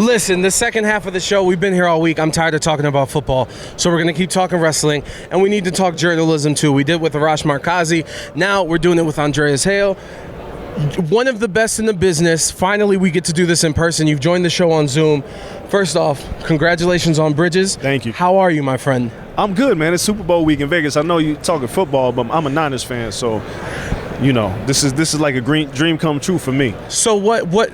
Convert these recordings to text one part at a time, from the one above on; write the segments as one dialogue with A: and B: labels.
A: Listen, the second half of the show, we've been here all week. I'm tired of talking about football, so we're going to keep talking wrestling, and we need to talk journalism too. We did with Arash Markazi. Now we're doing it with Andreas Hale. One of the best in the business. Finally, we get to do this in person. You've joined the show on Zoom. First off, congratulations on Bridges.
B: Thank you.
A: How are you, my friend?
B: I'm good, man. It's Super Bowl week in Vegas. I know you're talking football, but I'm a Niners fan, so you know this is like a dream come true for me.
A: So what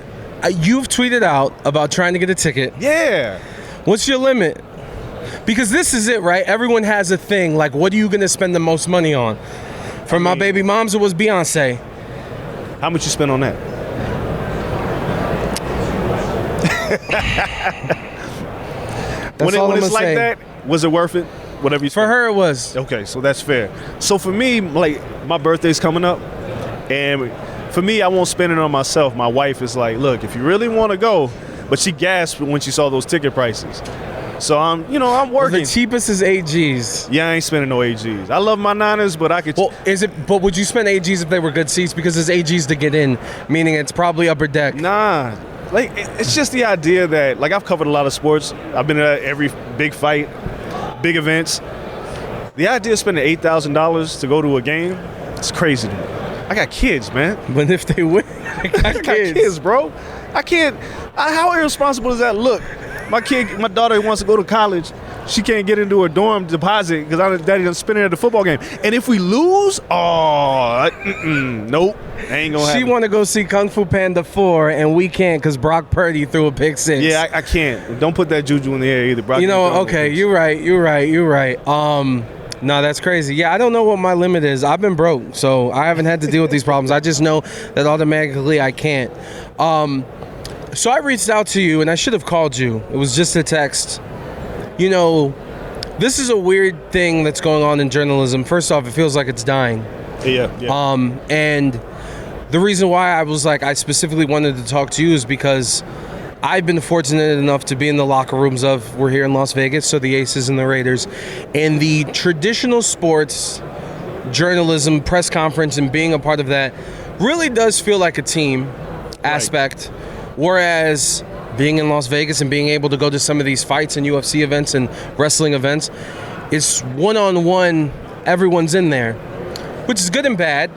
A: you've tweeted out about trying to get a ticket.
B: Yeah.
A: What's your limit? Because this is it, right? Everyone has a thing. Like, what are you going to spend the most money on? For my baby moms, it was Beyonce.
B: How much you spend on that?
A: When
B: it's like that, was it worth it? Whatever you spent?
A: For her, it was.
B: Okay, so that's fair. So for me, like, my birthday's coming up, and for me, I won't spend it on myself. My wife is like, look, if you really want to go, but she gasped when she saw those ticket prices. So I'm working.
A: Well, the cheapest is 8 G's.
B: Yeah, I ain't spending no 8 G's. I love my Niners, but I could.
A: Well, but would you spend 8 G's if they were good seats? Because it's 8 G's to get in, meaning it's probably upper deck.
B: Nah, like it's just the idea that, like, I've covered a lot of sports. I've been at every big fight, big events. The idea of spending $8,000 to go to a game, it's crazy to me. I got kids, man.
A: But if they win, I got
B: kids, bro. I can't. How irresponsible does that look? My daughter wants to go to college. She can't get into her dorm deposit because daddy done spend it at the football game. And if we lose, nope, ain't gonna happen.
A: She want to go see Kung Fu Panda 4, and we can't because Brock Purdy threw a pick 6.
B: Yeah, I can't. Don't put that juju in the air either, Brock.
A: Okay, you're right. No, that's crazy. Yeah, I don't know what my limit is. I've been broke, so I haven't had to deal with these problems. I just know that automatically I can't. So I reached out to you, and I should have called you. It was just a text. You know, this is a weird thing that's going on in journalism. First off, it feels like it's dying.
B: Yeah.
A: And the reason why I specifically wanted to talk to you is because I've been fortunate enough to be in the locker rooms we're here in Las Vegas, so the Aces and the Raiders, and the traditional sports journalism press conference and being a part of that really does feel like a team aspect. Right. Whereas being in Las Vegas and being able to go to some of these fights and UFC events and wrestling events, it's one-on-one, everyone's in there, which is good and bad.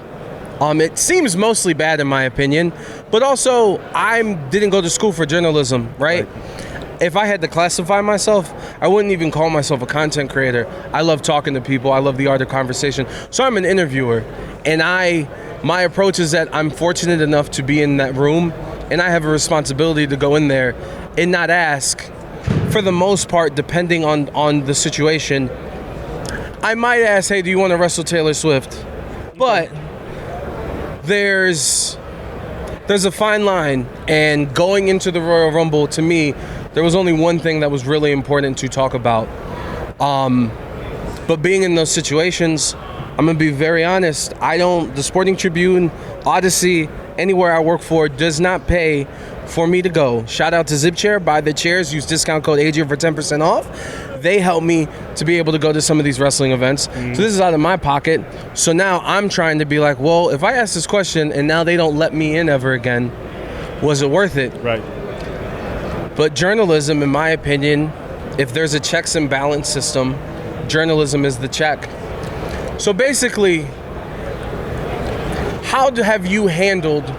A: It seems mostly bad in my opinion, but also I didn't go to school for journalism, right? If I had to classify myself, I wouldn't even call myself a content creator. I love talking to people. I love the art of conversation. So I'm an interviewer, and my approach is that I'm fortunate enough to be in that room, and I have a responsibility to go in there and not ask. For the most part, depending on the situation, I might ask, hey, do you want to wrestle Taylor Swift? But there's a fine line, and going into the Royal Rumble, to me, there was only one thing that was really important to talk about. But being in those situations, I'm going to be very honest, the Sporting Tribune, Odyssey, anywhere I work for does not pay for me to go. Shout out to ZipChair, buy the chairs, use discount code Adrian for 10% off. They help me to be able to go to some of these wrestling events. So this is out of my pocket. So now I'm trying to be like, well, if I ask this question and now they don't let me in ever again, was it worth it?
B: Right.
A: But journalism, in my opinion, if there's a checks and balance system, journalism is the check. So basically, how have you handled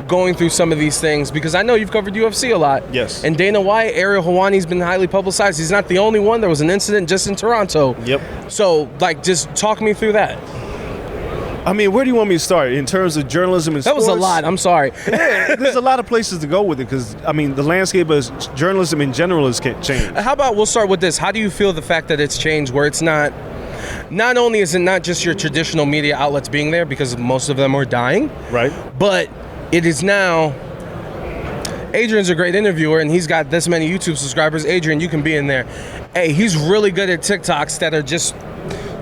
A: going through some of these things? Because I know you've covered UFC a lot.
B: Yes.
A: And Dana White, Ariel Helwani's been highly publicized. He's not the only one. There was an incident just in Toronto.
B: Yep.
A: So, just talk me through that.
B: I mean, where do you want me to start in terms of journalism and sports?
A: That was a lot. I'm sorry.
B: Yeah, there's a lot of places to go with it because, I mean, the landscape of journalism in general has changed.
A: How about we'll start with this. How do you feel the fact that it's changed where it's not only is it not just your traditional media outlets being there because most of them are dying,
B: right?
A: But it is now, Adrian's a great interviewer and he's got this many YouTube subscribers. Adrian, you can be in there. Hey, he's really good at TikToks that are just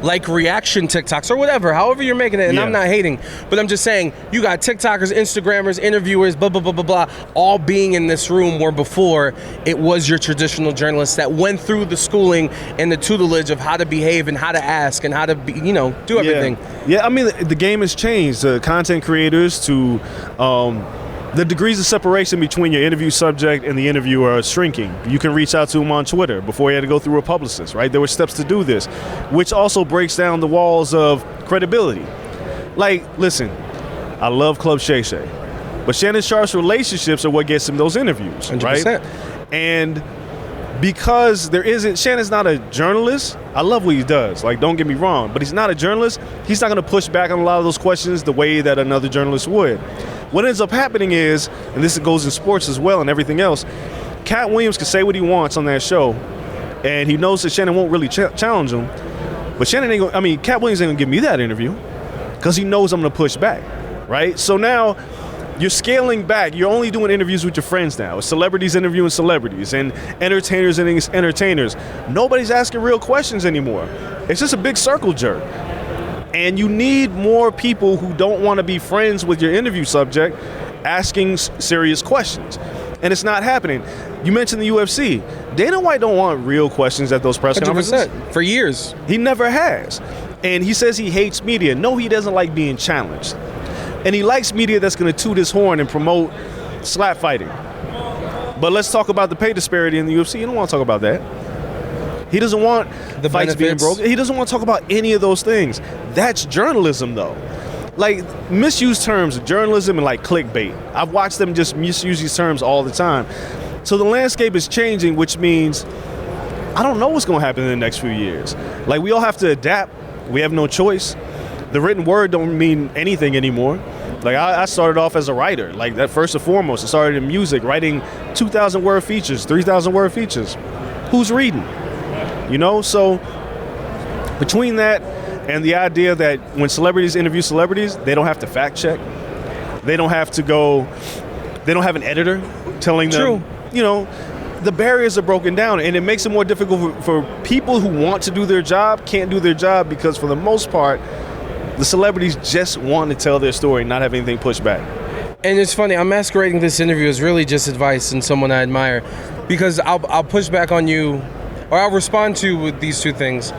A: like reaction TikToks or whatever, however you're making it, and I'm not hating, but I'm just saying you got TikTokers, Instagrammers, interviewers, blah, blah, blah, blah, blah, all being in this room where before it was your traditional journalists that went through the schooling and the tutelage of how to behave and how to ask and how to be, do everything.
B: Yeah, I mean, the game has changed. Content creators to The degrees of separation between your interview subject and the interviewer are shrinking. You can reach out to him on Twitter before he had to go through a publicist, right? There were steps to do this, which also breaks down the walls of credibility. Like, listen, I love Club Shay Shay, but Shannon Sharp's relationships are what gets him those interviews,
A: 100%.
B: right? And because Shannon's not a journalist. I love what he does, like, don't get me wrong, but he's not a journalist. He's not gonna push back on a lot of those questions the way that another journalist would. What ends up happening is, and this goes in sports as well and everything else, Cat Williams can say what he wants on that show, and he knows that Shannon won't really challenge him. But Cat Williams ain't gonna give me that interview because he knows I'm gonna push back, right? So now you're scaling back. You're only doing interviews with your friends now. Celebrities interviewing celebrities and entertainers and entertainers. Nobody's asking real questions anymore. It's just a big circle jerk. And you need more people who don't want to be friends with your interview subject asking serious questions. And it's not happening. You mentioned the UFC. Dana White don't want real questions at those press conferences.
A: 100%. For years.
B: He never has. And he says he hates media. No, he doesn't like being challenged. And he likes media that's going to toot his horn and promote slap fighting. But let's talk about the pay disparity in the UFC. He don't want to talk about that. He doesn't want
A: the
B: fights being broken. He doesn't want to talk about any of those things. That's journalism, though. Like, misused terms, journalism and like clickbait. I've watched them just misuse these terms all the time. So the landscape is changing, which means I don't know what's going to happen in the next few years. Like, we all have to adapt. We have no choice. The written word don't mean anything anymore. Like, I started off as a writer. Like, that first and foremost, I started in music, writing 2,000 word features, 3,000 word features. Who's reading? You know, so between that and the idea that when celebrities interview celebrities, they don't have to fact check. They don't have an editor telling them, you know, the barriers are broken down, and it makes it more difficult for people who want to do their job, can't do their job because for the most part, the celebrities just want to tell their story, not have anything pushed back.
A: And it's funny, I'm masquerading this interview as really just advice and someone I admire, because I'll push back on you, or I'll respond to with these two things.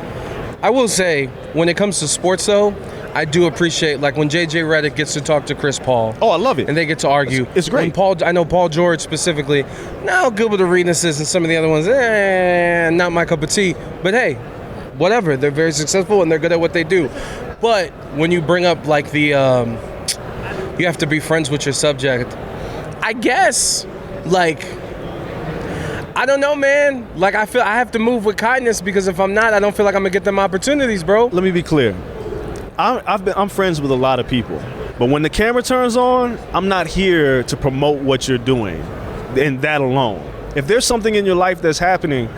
A: I will say, when it comes to sports though, I do appreciate, like, when JJ Redick gets to talk to Chris Paul.
B: Oh, I love it.
A: And they get to argue.
B: It's great.
A: I know Paul George specifically, now Gilbert Arenas is and some of the other ones, not my cup of tea. But hey, whatever, they're very successful and they're good at what they do. But when you bring up like the, you have to be friends with your subject, I guess, like, I don't know, man. Like, I feel I have to move with kindness, because if I'm not, I don't feel like I'm gonna get them opportunities, bro.
B: Let me be clear. I'm friends with a lot of people, but when the camera turns on, I'm not here to promote what you're doing, and that alone. If there's something in your life that's happening,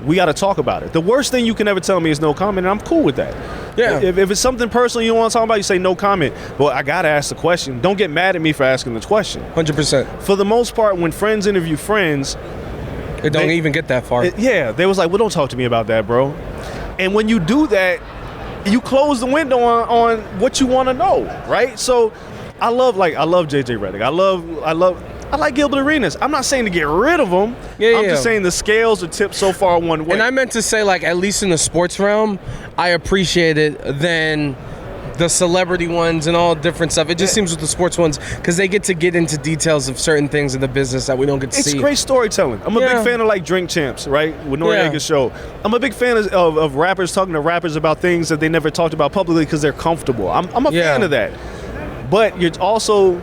B: we got to talk about it. The worst thing you can ever tell me is no comment, and I'm cool with that.
A: Yeah.
B: If it's something personal you don't want to talk about, you say no comment. But I got to ask the question. Don't get mad at me for asking the question.
A: 100%.
B: For the most part, when friends interview friends,
A: it don't even get that far.
B: They was like, well, don't talk to me about that, bro. And when you do that, you close the window on what you want to know, right? So I love JJ Redick. I like Gilbert Arenas. I'm not saying to get rid of them. I'm just saying the scales are tipped so far one way.
A: And I meant to say, like, at least in the sports realm, I appreciate it than the celebrity ones and all different stuff. It just seems with the sports ones, because they get into details of certain things in the business that we don't get to see.
B: It's great storytelling. I'm a big fan of, like, Drink Champs, right? With Noriega's show. I'm a big fan of rappers talking to rappers about things that they never talked about publicly because they're comfortable. I'm a fan of that. But you're also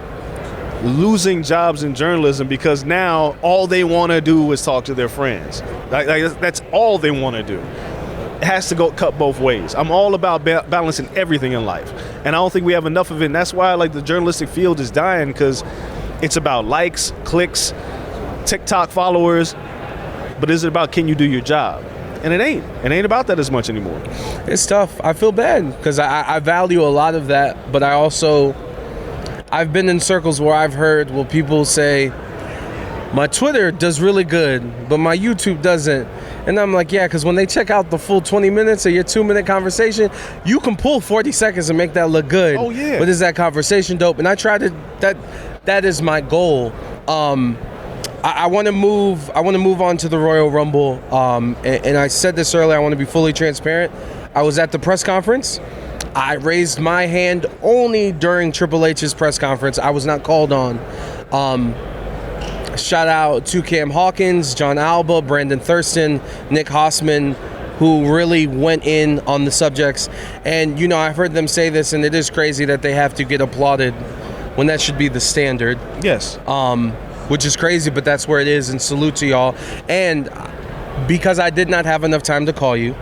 B: losing jobs in journalism because now all they want to do is talk to their friends. Like that's all they want to do. It has to cut both ways. I'm all about balancing everything in life, and I don't think we have enough of it. And that's why, like, the journalistic field is dying, because it's about likes, clicks, TikTok followers, but is it about can you do your job? And it ain't about that as much anymore.
A: It's tough. I feel bad because I value a lot of that, but I've been in circles where I've heard people say, my Twitter does really good, but my YouTube doesn't. And I'm like, yeah, because when they check out the full 20 minutes of your 2-minute conversation, you can pull 40 seconds and make that look good.
B: Oh, yeah.
A: But is that conversation dope? And I try to, that is my goal. I want to move on to the Royal Rumble. And I said this earlier, I want to be fully transparent. I was at the press conference. I raised my hand only during Triple H's press conference. I was not called on. Shout out to Cam Hawkins, John Alba, Brandon Thurston, Nick Hossman, who really went in on the subjects. And, you know, I've heard them say this, and it is crazy that they have to get applauded when that should be the standard.
B: Yes.
A: Which is crazy, but that's where it is, and salute to y'all. And because I did not have enough time to call you,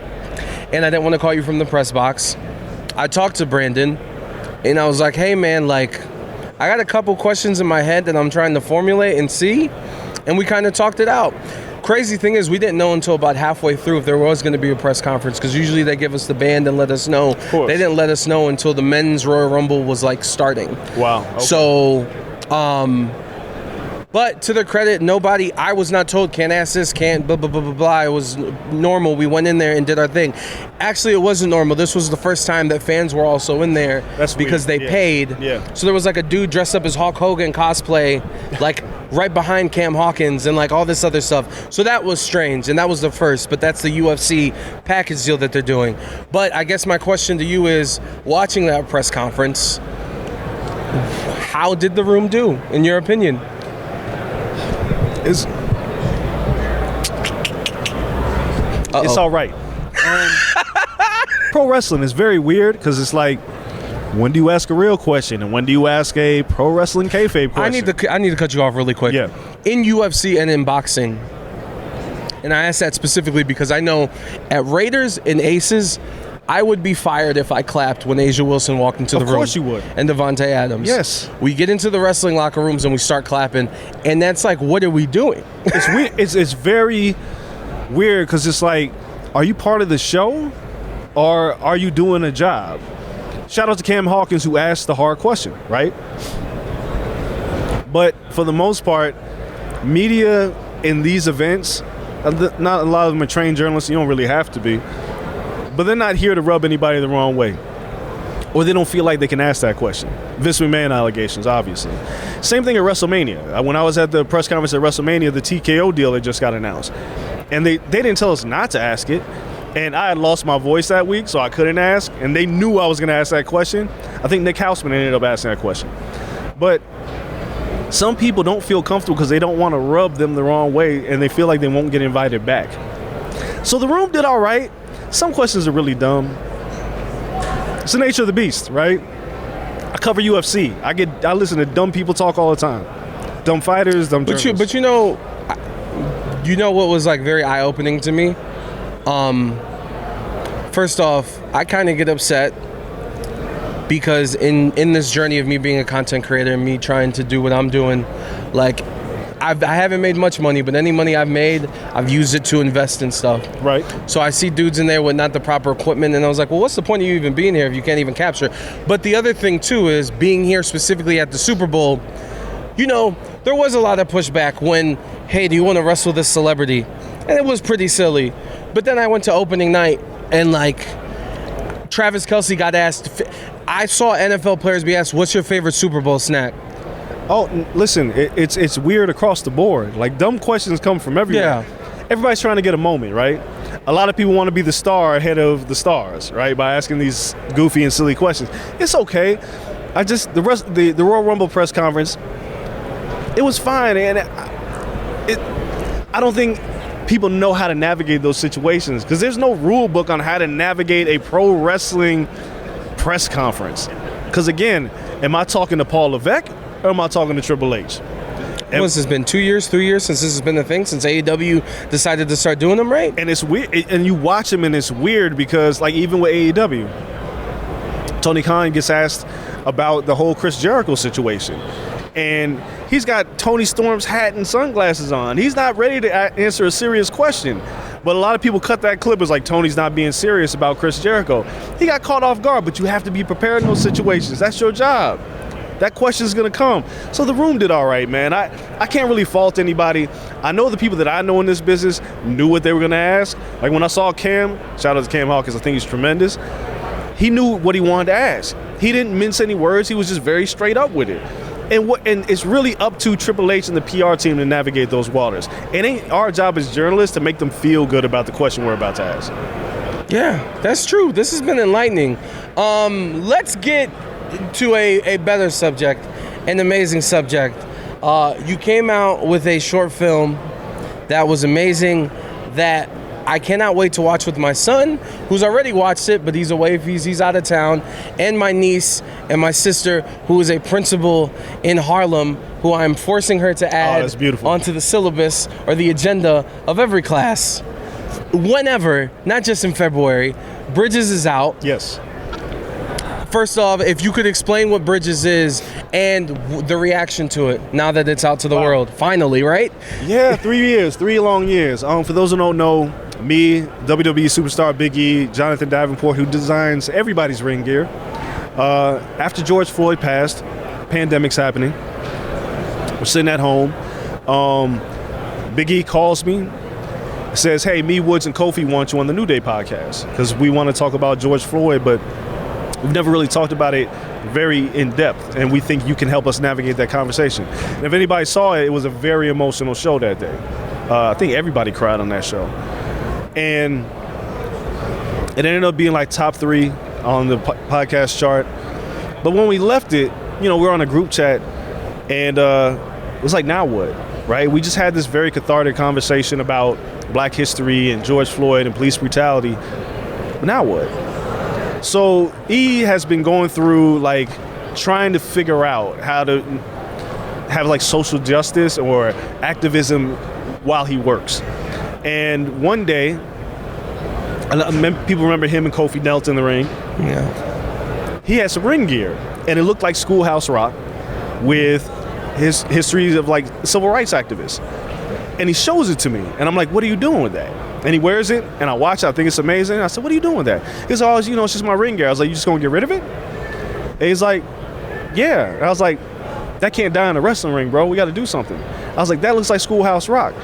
A: and I didn't want to call you from the press box, I talked to Brandon, and I was like, hey, man, like, I got a couple questions in my head that I'm trying to formulate and see, and we kind of talked it out. Crazy thing is, we didn't know until about halfway through if there was going to be a press conference, because usually they give us the band and let us know. They didn't let us know until the men's Royal Rumble was, like, starting.
B: Wow. Okay.
A: So, but to their credit, nobody, I was not told, can't ask this, can't blah, blah, blah, blah, blah. It was normal. We went in there and did our thing. Actually, it wasn't normal. This was the first time that fans were also in there.
B: That's
A: because
B: weird.
A: they paid.
B: Yeah.
A: So there was like a dude dressed up as Hulk Hogan cosplay, like right behind Cam Hawkins and like all this other stuff. So that was strange, and that was the first, but that's the UFC package deal that they're doing. But I guess my question to you is, watching that press conference, how did the room do, in your opinion?
B: It's all right. Pro wrestling is very weird because it's like, when do you ask a real question and when do you ask a pro wrestling kayfabe question?
A: I need to cut you off really quick.
B: Yeah.
A: In UFC and in boxing, and I ask that specifically because I know at Raiders and Aces, I would be fired if I clapped when Asia Wilson walked into the room. Of
B: course you would.
A: And Devontae Adams.
B: Yes.
A: We get into the wrestling locker rooms and we start clapping, and that's like, what are we doing?
B: It's weird. It's very weird because it's like, are you part of the show or are you doing a job? Shout out to Cam Hawkins, who asked the hard question, right? But for the most part, media in these events, not a lot of them are trained journalists. You don't really have to be. But they're not here to rub anybody the wrong way. Or they don't feel like they can ask that question. Vince McMahon allegations, obviously. Same thing at WrestleMania. When I was at the press conference at WrestleMania, the TKO deal had just got announced. And they didn't tell us not to ask it. And I had lost my voice that week, so I couldn't ask. And they knew I was going to ask that question. I think Nick Houseman ended up asking that question. But some people don't feel comfortable because they don't want to rub them the wrong way, and they feel like they won't get invited back. So the room did all right. Some questions are really dumb. It's the nature of the beast, right? I cover UFC. I listen to dumb people talk all the time. Dumb fighters, dumb journalists.
A: But you know what was like very eye-opening to me? First off, I kind of get upset because in this journey of me being a content creator and me trying to do what I'm doing, like, I haven't made much money, but any money I've made, I've used it to invest in stuff.
B: Right.
A: So I see dudes in there with not the proper equipment, and I was like, well, what's the point of you even being here if you can't even capture? But the other thing, too, is being here specifically at the Super Bowl, you know, there was a lot of pushback when, hey, do you want to wrestle this celebrity? And it was pretty silly. But then I went to opening night, and, like, Travis Kelce got asked, I saw NFL players be asked, what's your favorite Super Bowl snack?
B: Oh, listen, it's weird across the board. Like, dumb questions come from everywhere.
A: Yeah.
B: Everybody's trying to get a moment, right? A lot of people want to be the star ahead of the stars, right? By asking these goofy and silly questions. It's okay. The Royal Rumble press conference, it was fine, and I don't think people know how to navigate those situations because there's no rule book on how to navigate a pro wrestling press conference. Because again, am I talking to Paul Levesque? Or am I talking to Triple H?
A: What's this been, 2 years, 3 years since this has been a thing, since AEW decided to start doing them, right?
B: And it's weird, and you watch them, and it's weird because, like, even with AEW, Tony Khan gets asked about the whole Chris Jericho situation, and he's got Tony Storm's hat and sunglasses on. He's not ready to answer a serious question. But a lot of people cut that clip as like Tony's not being serious about Chris Jericho. He got caught off guard, but you have to be prepared in those situations. That's your job. That question is going to come. So the room did all right, man. I can't really fault anybody. I know the people that I know in this business knew what they were going to ask. Like when I saw Cam, shout out to Cam Hawkins, I think he's tremendous. He knew what he wanted to ask. He didn't mince any words. He was just very straight up with it. And it's really up to Triple H and the PR team to navigate those waters. It ain't our job as journalists to make them feel good about the question we're about to ask.
A: Yeah, that's true. This has been enlightening. Let's get to a better subject, an amazing subject. You came out with a short film that was amazing, that I cannot wait to watch with my son, who's already watched it, but he's away, he's out of town, and my niece and my sister, who is a principal in Harlem, who I'm forcing her to add
B: that's beautiful.
A: onto the syllabus or the agenda of every class. Whenever, not just in February, Bridges is out.
B: Yes.
A: First off, if you could explain what Bridges is and the reaction to it now that it's out to the world. Finally, right?
B: Yeah, 3 years, 3 long years. For those who don't know, me, WWE superstar Big E, Jonathan Davenport, who designs everybody's ring gear. After George Floyd passed, pandemic's happening. We're sitting at home. Big E calls me, says, hey, me, Woods, and Kofi want you on the New Day podcast because we want to talk about George Floyd, but we've never really talked about it very in depth, and we think you can help us navigate that conversation. And if anybody saw it, it was a very emotional show that day. I think everybody cried on that show. And it ended up being like top 3 on the podcast chart. But when we left it, we're on a group chat, and it was like, now what, right? We just had this very cathartic conversation about Black history and George Floyd and police brutality. But now what? So E has been going through trying to figure out how to have social justice or activism while he works. And one day, people remember him and Kofi knelt in the ring.
A: Yeah.
B: He had some ring gear, and it looked like Schoolhouse Rock with his history of civil rights activists. And he shows it to me, and I'm like, what are you doing with that? And he wears it, and I watch it. I think it's amazing. I said, what are you doing with that? He's always, it's just my ring gear. I was like, you just gonna get rid of it? And he's like, yeah. And I was like, that can't die in a wrestling ring, bro. We got to do something. I was like, that looks like Schoolhouse Rock.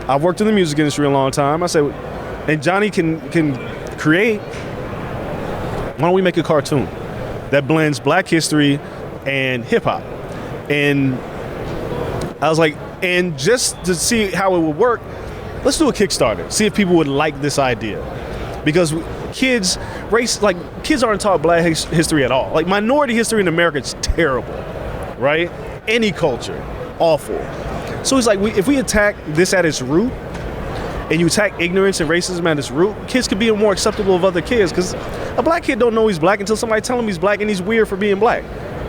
B: I've worked in the music industry a long time. I said, and Johnny can create. Why don't we make a cartoon that blends Black history and hip hop? And I was like, and just to see how it would work, let's do a Kickstarter. See if people would like this idea, because kids aren't taught Black history at all. Minority history in America is terrible, right? Any culture, awful. So he's like, if we attack this at its root, and you attack ignorance and racism at its root, kids could be more acceptable of other kids, because a Black kid don't know he's Black until somebody tell him he's Black and he's weird for being Black.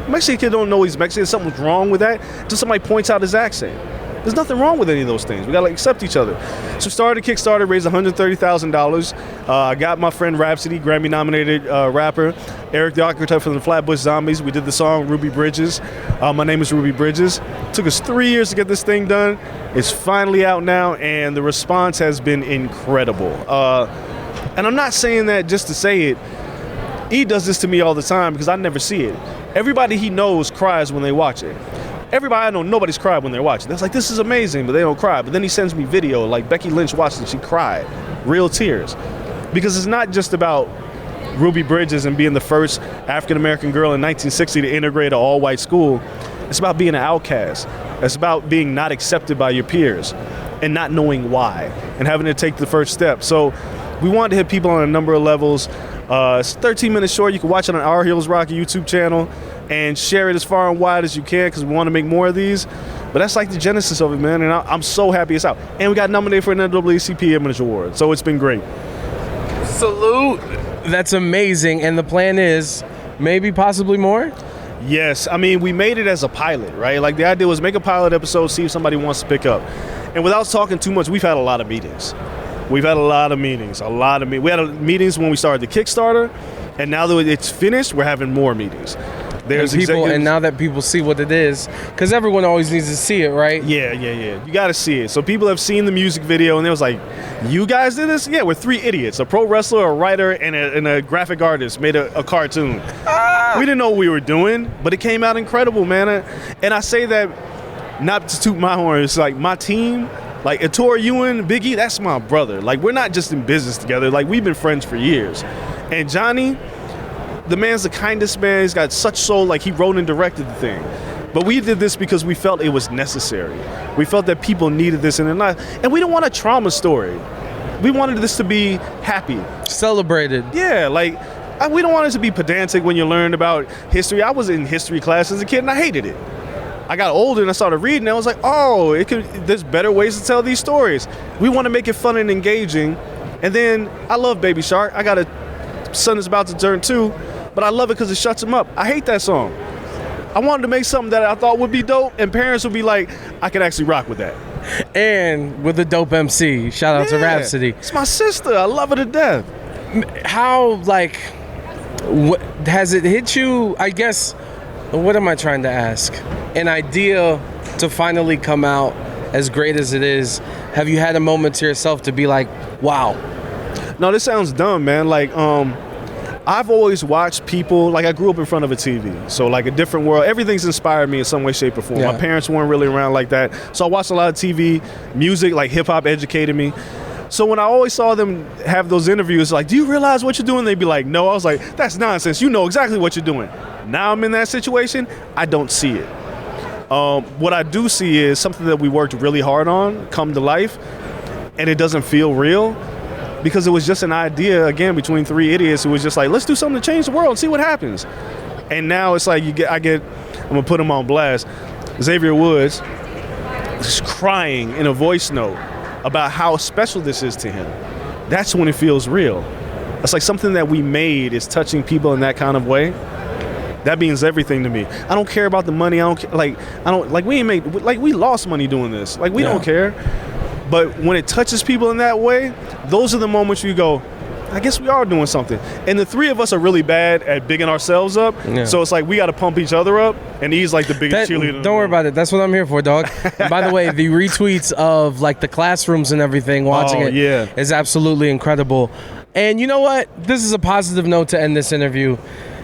B: A Mexican kid don't know he's Mexican, something's wrong with that, until somebody points out his accent. There's nothing wrong with any of those things. We gotta accept each other. So started a Kickstarter, raised $130,000. I got my friend Rhapsody, Grammy-nominated rapper, Eric the Architect from the Flatbush Zombies. We did the song Ruby Bridges. My name is Ruby Bridges. Took us 3 years to get this thing done. It's finally out now, and the response has been incredible. And I'm not saying that just to say it. E does this to me all the time because I never see it. Everybody he knows cries when they watch it. Everybody I know, nobody's cried when they're watching. They're like, this is amazing, but they don't cry. But then he sends me video, like Becky Lynch watched it, she cried. Real tears. Because it's not just about Ruby Bridges and being the first African-American girl in 1960 to integrate an all-white school. It's about being an outcast. It's about being not accepted by your peers and not knowing why and having to take the first step. So we wanted to hit people on a number of levels. It's 13 minutes short. You can watch it on Our Heroes Rock YouTube channel and share it as far and wide as you can, because we want to make more of these. But that's the genesis of it, man, and I'm so happy it's out. And we got nominated for an NAACP Image Award, so it's been great.
A: Salute. That's amazing. And the plan is maybe possibly more?
B: Yes. I mean, we made it as a pilot, right? The idea was make a pilot episode, see if somebody wants to pick up. And without talking too much, we've had a lot of meetings. We had meetings when we started the Kickstarter, and now that it's finished, we're having more meetings. There's
A: people, and now that people see what it is, because everyone always needs to see it, right?
B: Yeah. You got to see it. So people have seen the music video, and they was like, "You guys did this?" Yeah, we're 3 idiots: a pro wrestler, a writer, and a graphic artist made a cartoon. We didn't know what we were doing, but it came out incredible, man. And I say that not to toot my horn. It's my team. Ettore Ewan, Big E, that's my brother. We're not just in business together. We've been friends for years. And Johnny, the man's the kindest man. He's got such soul. He wrote and directed the thing. But we did this because we felt it was necessary. We felt that people needed this in their life. And we didn't want a trauma story. We wanted this to be happy.
A: Celebrated.
B: Yeah, we don't want it to be pedantic when you learn about history. I was in history class as a kid, and I hated it. I got older and I started reading. And I was like, oh, there's better ways to tell these stories. We want to make it fun and engaging. And then I love Baby Shark. I got a son that's about to turn 2, but I love it because it shuts him up. I hate that song. I wanted to make something that I thought would be dope, and parents would be like, I can actually rock with that.
A: And with a dope MC. Shout out to Rhapsody.
B: It's my sister. I love her to death.
A: How, like, has it hit you, I guess, what am I trying to ask? An idea to finally come out as great as it is. Have you had a moment to yourself to be like, wow?
B: No, this sounds dumb, man. Like, I've always watched people, like I grew up in front of a TV, so like a different world. Everything's inspired me in some way, shape, or form.
A: Yeah.
B: My parents weren't really around like that, so I watched a lot of TV, music, like hip hop educated me. So when I always saw them have those interviews, like, do you realize what you're doing? They'd be like, no. I was like, that's nonsense. You know exactly what you're doing. Now I'm in that situation, I don't see it. What I do see is something that we worked really hard on come to life, and it doesn't feel real. Because it was just an idea, again, between 3 idiots who was just like, let's do something to change the world and see what happens. And now it's like I'm gonna put him on blast. Xavier Woods is crying in a voice note about how special this is to him. That's when it feels real. It's like something that we made is touching people in that kind of way. That means everything to me. I don't care about the money. We lost money doing this. Like, we don't care. But when it touches people in that way, those are the moments you go, I guess we are doing something. And the 3 of us are really bad at bigging ourselves up. Yeah. So it's like we got to pump each other up. And he's like the biggest cheerleader.
A: Don't worry about it. That's what I'm here for, dog. And by the way, the retweets of like the classrooms and everything, watching it is absolutely incredible. And you know what? This is a positive note to end this interview,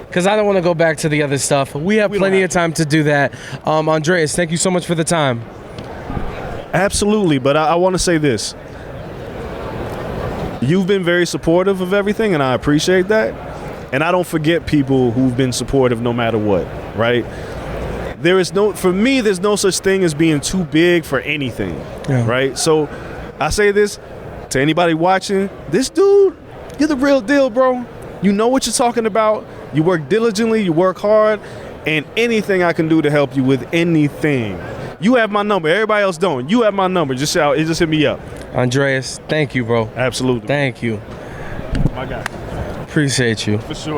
A: because I don't want to go back to the other stuff. We have plenty of time to do that. Andreas, thank you so much for the time.
B: Absolutely, but I want to say this. You've been very supportive of everything, and I appreciate that. And I don't forget people who've been supportive no matter what, right? For me, there's no such thing as being too big for anything, right? So I say this to anybody watching. This dude, you're the real deal, bro. You know what you're talking about. You work diligently, you work hard, and anything I can do to help you with anything. You have my number. Everybody else don't. You have my number. Just hit me up.
A: Andreas, thank you, bro.
B: Absolutely.
A: Thank you.
B: My guy.
A: Appreciate you.
B: For sure.